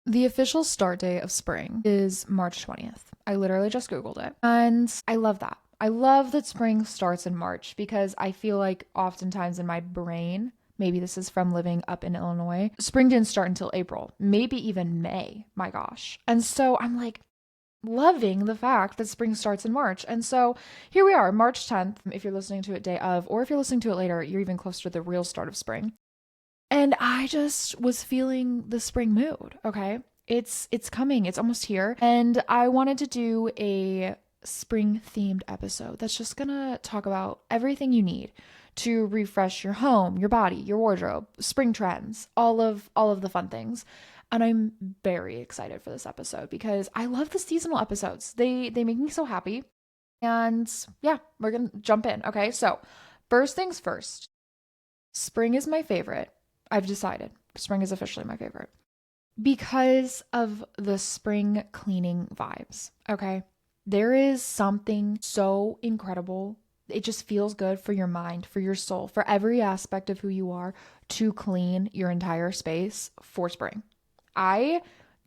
The official start day of spring is March 20th. I literally just Googled it. And I love that. I love that spring starts in March because I feel like oftentimes in my brain, maybe this is from living up in Illinois, spring didn't start until April, maybe even May. My gosh. And so I'm like, loving the fact that spring starts in March. And so here we are, March 10th. If you're listening to it day of, or if you're listening to it later, you're even closer to the real start of spring. And I just was feeling the spring mood, okay? It's coming. It's almost here. And I wanted to do a spring themed episode that's just going to talk about everything you need to refresh your home, your body, your wardrobe, spring trends, all of the fun things. And I'm very excited for this episode because I love the seasonal episodes. They make me so happy. And yeah, we're going to jump in, okay? So, first things first. Spring is my favorite. I've decided spring is officially my favorite because of the spring cleaning vibes. Okay. There is something so incredible. It just feels good for your mind, for your soul, for every aspect of who you are to clean your entire space for spring. I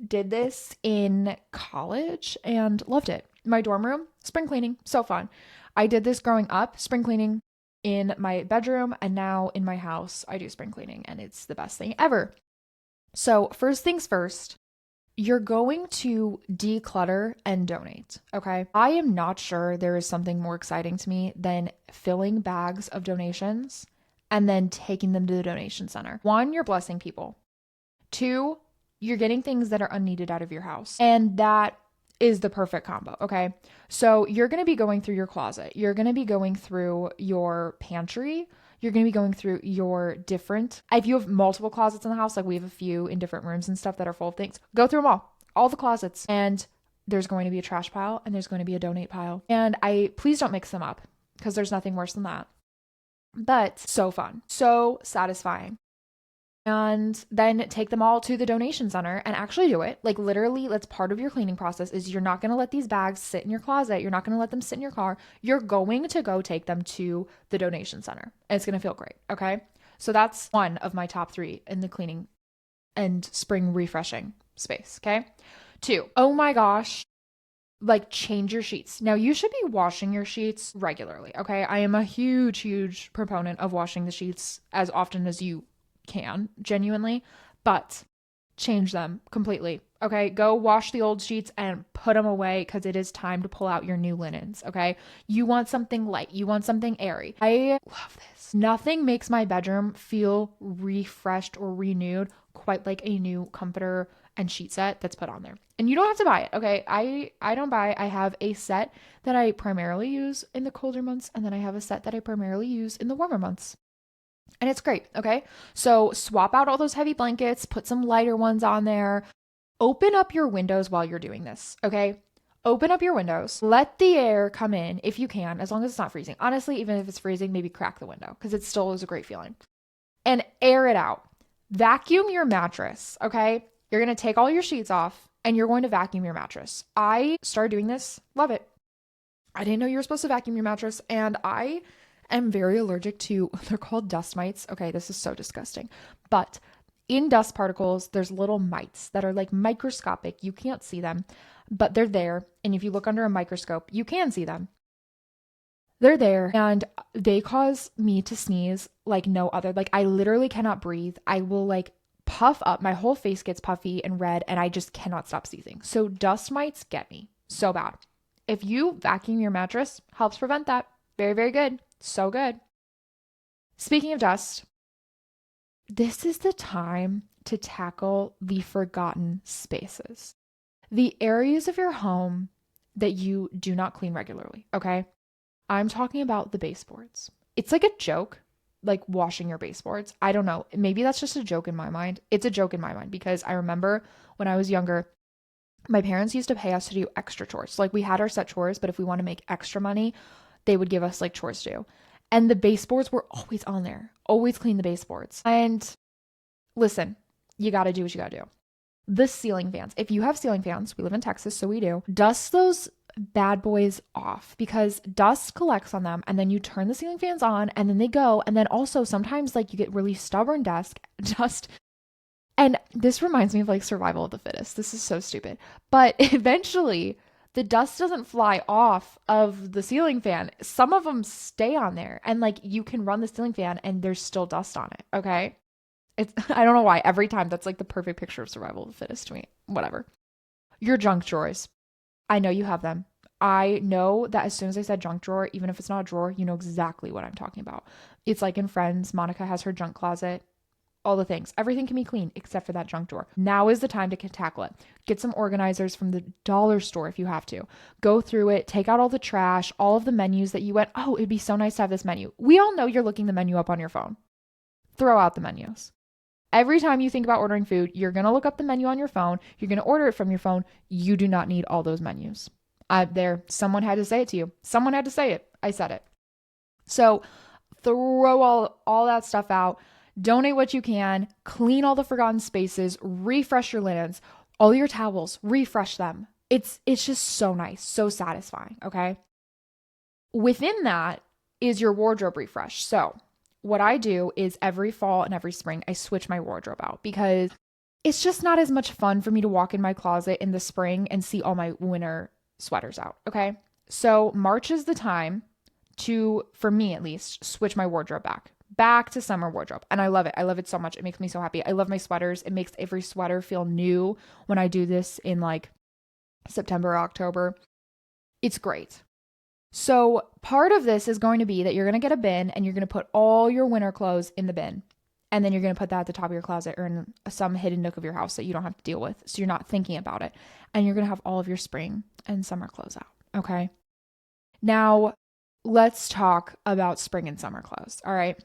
did this in college and loved it. My dorm room, spring cleaning, so fun. I did this growing up, spring cleaning in my bedroom, and now in my house, I do spring cleaning, and it's the best thing ever. So, first things first, you're going to declutter and donate, okay? I am not sure there is something more exciting to me than filling bags of donations and then taking them to the donation center. One, you're blessing people. Two, you're getting things that are unneeded out of your house. And that is the perfect combo, okay? So you're going to be going through your closet. You're going to be going through your pantry. You're going to be going through your different, if you have multiple closets in the house, like we have a few in different rooms and stuff that are full of things, go through them all the closets. And there's going to be a trash pile and there's going to be a donate pile. And please don't mix them up because there's nothing worse than that. But so fun, so satisfying. And then take them all to the donation center and actually do it. Like literally, that's part of your cleaning process is you're not going to let these bags sit in your closet. You're not going to let them sit in your car. You're going to go take them to the donation center. And it's going to feel great. Okay. So that's one of my top 3 in the cleaning and spring refreshing space. Okay. 2, oh my gosh, like change your sheets. Now you should be washing your sheets regularly. Okay. I am a huge proponent of washing the sheets as often as you can, genuinely, but change them completely. Okay, go wash the old sheets and put them away because it is time to pull out your new linens. Okay, you want something light, you want something airy. I love this. Nothing makes my bedroom feel refreshed or renewed quite like a new comforter and sheet set that's put on there. And you don't have to buy it. Okay, I don't buy. I have a set that I primarily use in the colder months, and then I have a set that I primarily use in the warmer months. And it's great, okay? So swap out all those heavy blankets, put some lighter ones on there. Open up your windows while you're doing this, okay? Open up your windows. Let the air come in if you can, as long as it's not freezing. Honestly, even if it's freezing, maybe crack the window because it still is a great feeling. And air it out. Vacuum your mattress, okay? You're going to take all your sheets off and you're going to vacuum your mattress. I started doing this. Love it. I didn't know you were supposed to vacuum your mattress, and I am very allergic to, they're called dust mites. Okay, this is so disgusting. But in dust particles, there's little mites that are like microscopic. You can't see them, but they're there. And if you look under a microscope, you can see them. They're there and they cause me to sneeze like no other. Like I literally cannot breathe. I will like puff up. My whole face gets puffy and red and I just cannot stop sneezing. So dust mites get me so bad. If you vacuum your mattress, helps prevent that. Very, very good. So good. Speaking of dust, this is the time to tackle the forgotten spaces, the areas of your home that you do not clean regularly, okay? I'm talking about the baseboards. It's like a joke, like washing your baseboards. I don't know. Maybe that's just a joke in my mind. It's a joke in my mind because I remember when I was younger, my parents used to pay us to do extra chores. Like we had our set chores, but if we want to make extra money, they would give us like chores to do. And the baseboards were always on there. Always clean the baseboards. And listen, you got to do what you got to do. The ceiling fans. If you have ceiling fans, we live in Texas, so we do. Dust those bad boys off because dust collects on them and then you turn the ceiling fans on and then they go. And then also sometimes like you get really stubborn dust And this reminds me of like survival of the fittest. This is so stupid. But eventually, the dust doesn't fly off of the ceiling fan. Some of them stay on there, and like you can run the ceiling fan and there's still dust on it. Okay. It's, I don't know why. Every time that's like the perfect picture of survival of the fittest to me. Whatever. Your junk drawers. I know you have them. I know that as soon as I said junk drawer, even if it's not a drawer, you know exactly what I'm talking about. It's like in Friends, Monica has her junk closet, all the things. Everything can be clean except for that junk drawer. Now is the time to tackle it. Get some organizers from the dollar store if you have to. Go through it, take out all the trash, all of the menus that you went, oh, it'd be so nice to have this menu. We all know you're looking the menu up on your phone. Throw out the menus. Every time you think about ordering food, you're going to look up the menu on your phone. You're going to order it from your phone. You do not need all those menus. Someone had to say it to you. Someone had to say it. I said it. So throw all that stuff out. Donate what you can. Clean all the forgotten spaces. Refresh your linens. All your towels. Refresh them. It's just so nice. So satisfying. Okay. Within that is your wardrobe refresh. So what I do is every fall and every spring, I switch my wardrobe out because it's just not as much fun for me to walk in my closet in the spring and see all my winter sweaters out. Okay. So March is the time to, for me at least, switch my wardrobe back to summer wardrobe. And I love it. I love it so much. It makes me so happy. I love my sweaters. It makes every sweater feel new when I do this in like September or October. It's great. So part of this is going to be that you're going to get a bin and you're going to put all your winter clothes in the bin. And then you're going to put that at the top of your closet or in some hidden nook of your house that you don't have to deal with. So you're not thinking about it. And you're going to have all of your spring and summer clothes out. Okay. Now let's talk about spring and summer clothes. All right.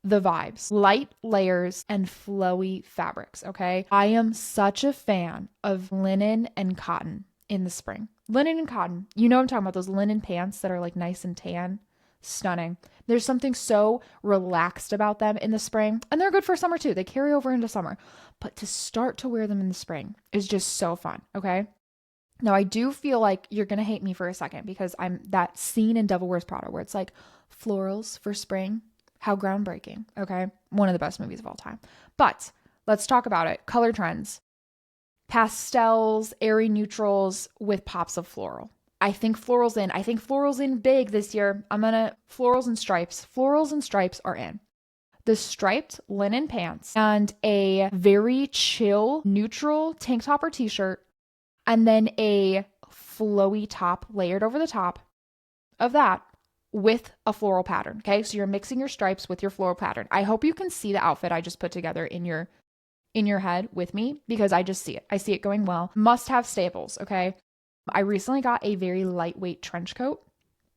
The vibes, light layers and flowy fabrics. Okay. I am such a fan of linen and cotton in the spring. Linen and cotton. You know what I'm talking about, those linen pants that are like nice and tan. Stunning. There's something so relaxed about them in the spring, and they're good for summer too. They carry over into summer, but to start to wear them in the spring is just so fun. Okay. Now I do feel like you're going to hate me for a second because I'm that scene in Devil Wears Prada where it's like florals for spring. How groundbreaking. Okay. One of the best movies of all time, but let's talk about it. Color trends. Pastels, airy neutrals with pops of floral. I think floral's in. I think floral's in big this year. Florals and stripes. Florals and stripes are in. The striped linen pants and a very chill neutral tank top or t-shirt, and then a flowy top layered over the top of that with a floral pattern. Okay. So you're mixing your stripes with your floral pattern. I hope you can see the outfit I just put together in your head with me because I just see it. I see it going well. Must have staples. Okay. I recently got a very lightweight trench coat.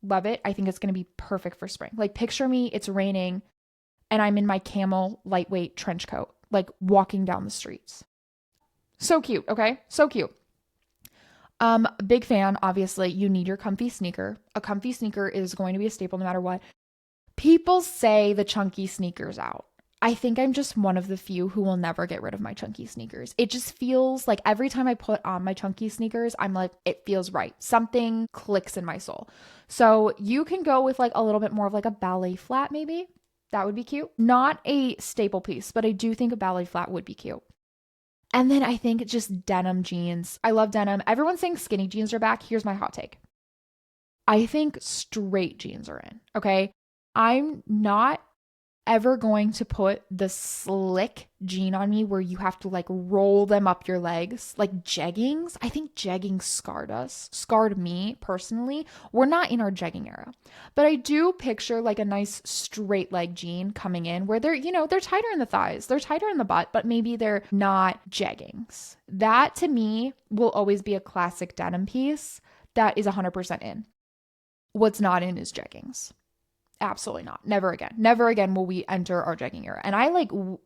Love it. I think it's going to be perfect for spring. Like picture me, it's raining and I'm in my camel lightweight trench coat, like walking down the streets. So cute. Okay. So cute. Big fan. Obviously you need your comfy sneaker. A comfy sneaker is going to be a staple no matter what. People say the chunky sneakers out. I think I'm just one of the few who will never get rid of my chunky sneakers. It just feels like every time I put on my chunky sneakers, I'm like, it feels right. Something clicks in my soul. So you can go with like a little bit more of like a ballet flat, maybe. That would be cute. Not a staple piece, but I do think a ballet flat would be cute. And then I think just denim jeans. I love denim. Everyone's saying skinny jeans are back. Here's my hot take. I think straight jeans are in. Okay. I'm not ever going to put the slick jean on me where you have to like roll them up your legs like jeggings. I think jeggings scarred me personally. We're not in our jegging era, but I do picture like a nice straight leg jean coming in where they're tighter in the thighs, they're tighter in the butt, but maybe they're not jeggings. That to me will always be a classic denim piece that is 100% in. What's not in is jeggings. Absolutely not. Never again. Never again will we enter our jegging era. And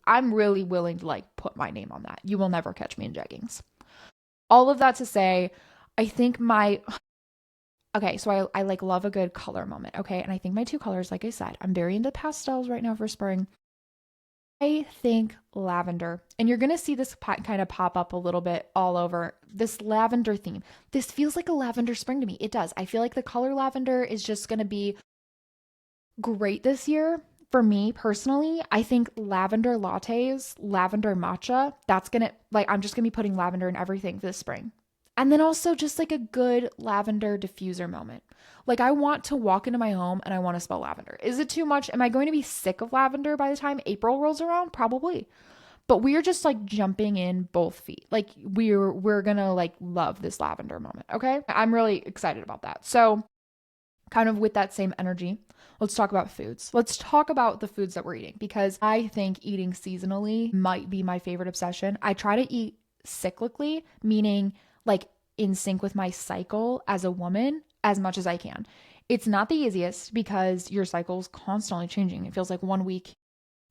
I'm really willing to like put my name on that. You will never catch me in jeggings. All of that to say, I think so I like love a good color moment. Okay. And I think my two colors, like I said, I'm very into pastels right now for spring. I think lavender, and you're going to see this kind of pop up a little bit all over this lavender theme. This feels like a lavender spring to me. It does. I feel like the color lavender is just going to be great this year For me personally, I think lavender lattes, lavender matcha, that's gonna, like, I'm just gonna be putting lavender in everything this spring. And then also just like a good lavender diffuser moment. Like, I want to walk into my home and I want to smell lavender. Is it too much? Am I going to be sick of lavender by the time April rolls around? Probably. But we are just like jumping in both feet. Like, we're gonna like love this lavender moment. Okay. I'm really excited about that. So kind of with that same energy, let's talk about foods. Let's talk about the foods that we're eating, because I think eating seasonally might be my favorite obsession. I try to eat cyclically, meaning like in sync with my cycle as a woman as much as I can. It's not the easiest because your cycle's constantly changing. It feels like one week.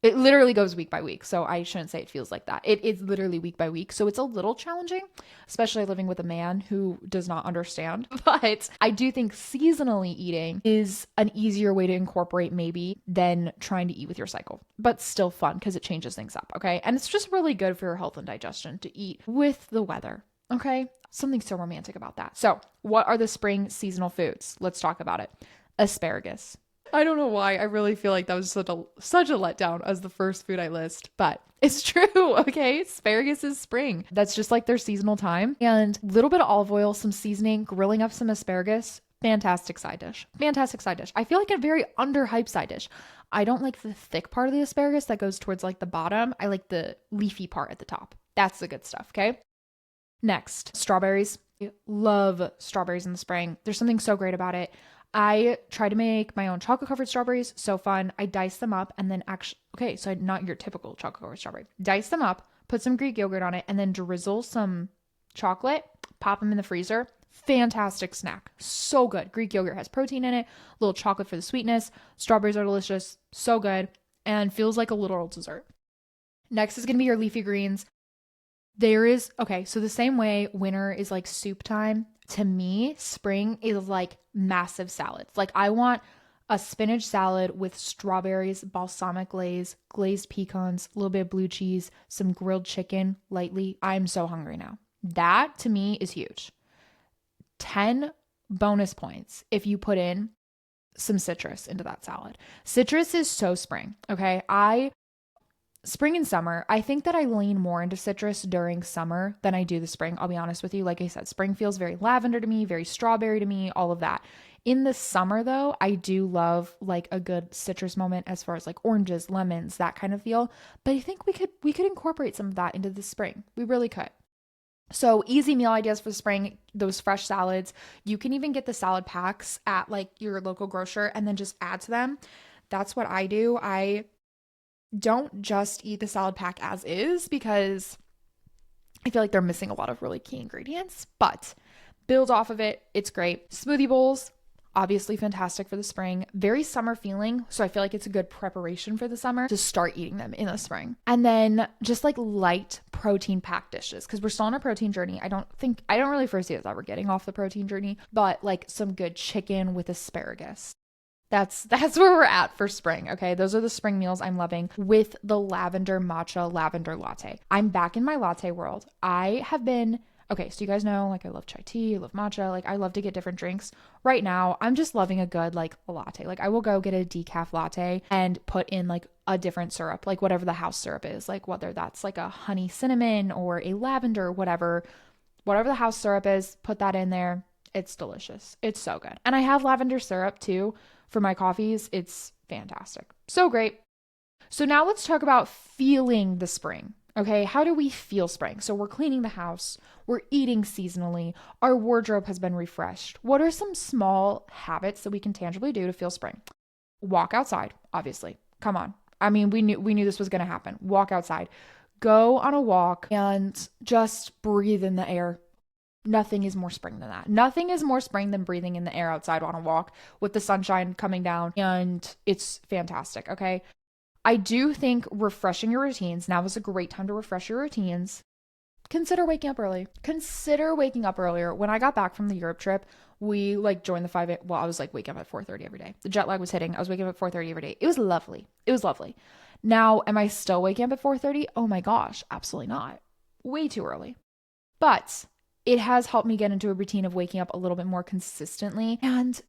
It literally goes week by week. So I shouldn't say it feels like that. It is literally week by week. So it's a little challenging, especially living with a man who does not understand. But I do think seasonally eating is an easier way to incorporate maybe than trying to eat with your cycle, but still fun because it changes things up. Okay. And it's just really good for your health and digestion to eat with the weather. Okay. Something so romantic about that. So what are the spring seasonal foods? Let's talk about it. Asparagus. I don't know why. I really feel like that was such a letdown as the first food I list, but it's true. Okay. Asparagus is spring. That's just like their seasonal time. And a little bit of olive oil, some seasoning, grilling up some asparagus. Fantastic side dish. Fantastic side dish. I feel like a very underhyped side dish. I don't like the thick part of the asparagus that goes towards like the bottom. I like the leafy part at the top. That's the good stuff. Okay. Next, strawberries. I love strawberries in the spring. There's something so great about it. I try to make my own chocolate covered strawberries. So fun. I dice them up and then so not your typical chocolate covered strawberry. Dice them up, put some Greek yogurt on it, and then drizzle some chocolate, pop them in the freezer. Fantastic snack. So good. Greek yogurt has protein in it, a little chocolate for the sweetness. Strawberries are delicious. So good. And feels like a literal dessert. Next is going to be your leafy greens. So the same way winter is like soup time, to me, spring is like massive salads. Like, I want a spinach salad with strawberries, balsamic glaze, glazed pecans, a little bit of blue cheese, some grilled chicken lightly. I'm so hungry now. That to me is huge. 10 bonus points if you put in some citrus into that salad. Citrus is so spring. Okay. Spring and summer, I think that I lean more into citrus during summer than I do the spring. I'll be honest with you. Like I said, spring feels very lavender to me, very strawberry to me, all of that. In the summer though, I do love like a good citrus moment as far as like oranges, lemons, that kind of feel. But I think we could incorporate some of that into the spring. We really could. So easy meal ideas for the spring, those fresh salads. You can even get the salad packs at like your local grocer and then just add to them. That's what I do. I don't just eat the salad pack as is because I feel like they're missing a lot of really key ingredients, but build off of it. It's great. Smoothie bowls, obviously fantastic for the spring. Very summer feeling. So I feel like it's a good preparation for the summer to start eating them in the spring. And then just like light protein packed dishes, because we're still on a protein journey. I don't really foresee us ever getting off the protein journey, but like some good chicken with asparagus. That's where we're at for spring. Okay. Those are the spring meals I'm loving with the lavender matcha lavender latte. I'm back in my latte world. Okay, so you guys know, like, I love chai tea, I love matcha, like I love to get different drinks. Right now, I'm just loving a good like latte. Like, I will go get a decaf latte and put in like a different syrup, like whatever the house syrup is, like whether that's like a honey cinnamon or a lavender, whatever the house syrup is, put that in there. It's delicious. It's so good. And I have lavender syrup too for my coffees. It's fantastic. So great. So now let's talk about feeling the spring. Okay, how do we feel spring? So we're cleaning the house, we're eating seasonally, our wardrobe has been refreshed. What are some small habits that we can tangibly do to feel spring? Walk outside, obviously. Come on. I mean, we knew this was going to happen. Walk outside. Go on a walk and just breathe in the air. Nothing is more spring than that. Nothing is more spring than breathing in the air outside on a walk with the sunshine coming down, and it's fantastic, okay? I do think refreshing your routines, now is a great time to refresh your routines. Consider waking up early. Consider waking up earlier. When I got back from the Europe trip, we like joined the 5 well, I was like waking up at 4:30 every day. The jet lag was hitting. I was waking up at 4:30 every day. It was lovely. It was lovely. Now, am I still waking up at 4:30? Oh my gosh, absolutely not. Way too early. But it has helped me get into a routine of waking up a little bit more consistently. And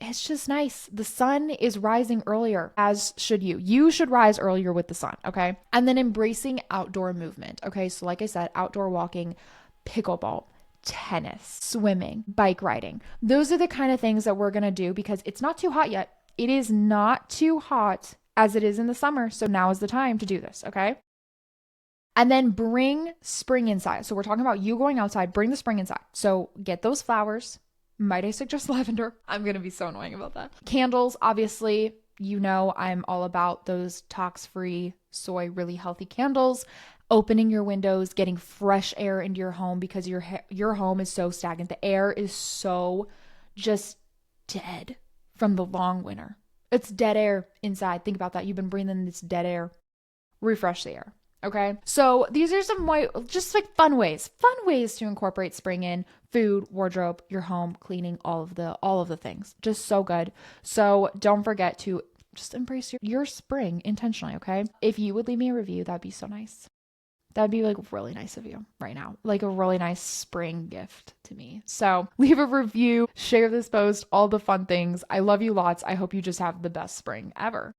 It's just nice. The sun is rising earlier, as should you. You should rise earlier with the sun, okay? And then embracing outdoor movement, okay? So, like I said, outdoor walking, pickleball, tennis, swimming, bike riding. Those are the kind of things that we're gonna do because it's not too hot yet. It is not too hot as it is in the summer. So, now is the time to do this, okay? And then bring spring inside. So we're talking about you going outside, bring the spring inside. So get those flowers. Might I suggest lavender? I'm going to be so annoying about that. Candles, obviously, you know I'm all about those tox-free, soy, really healthy candles. Opening your windows, getting fresh air into your home because your home is so stagnant. The air is so just dead from the long winter. It's dead air inside. Think about that. You've been breathing this dead air. Refresh the air. Okay. So these are some just like fun ways to incorporate spring in food, wardrobe, your home, cleaning, all of the things. Just so good. So don't forget to just embrace your spring intentionally. Okay. If you would leave me a review, that'd be so nice. That'd be like really nice of you right now. Like a really nice spring gift to me. So leave a review, share this post, all the fun things. I love you lots. I hope you just have the best spring ever.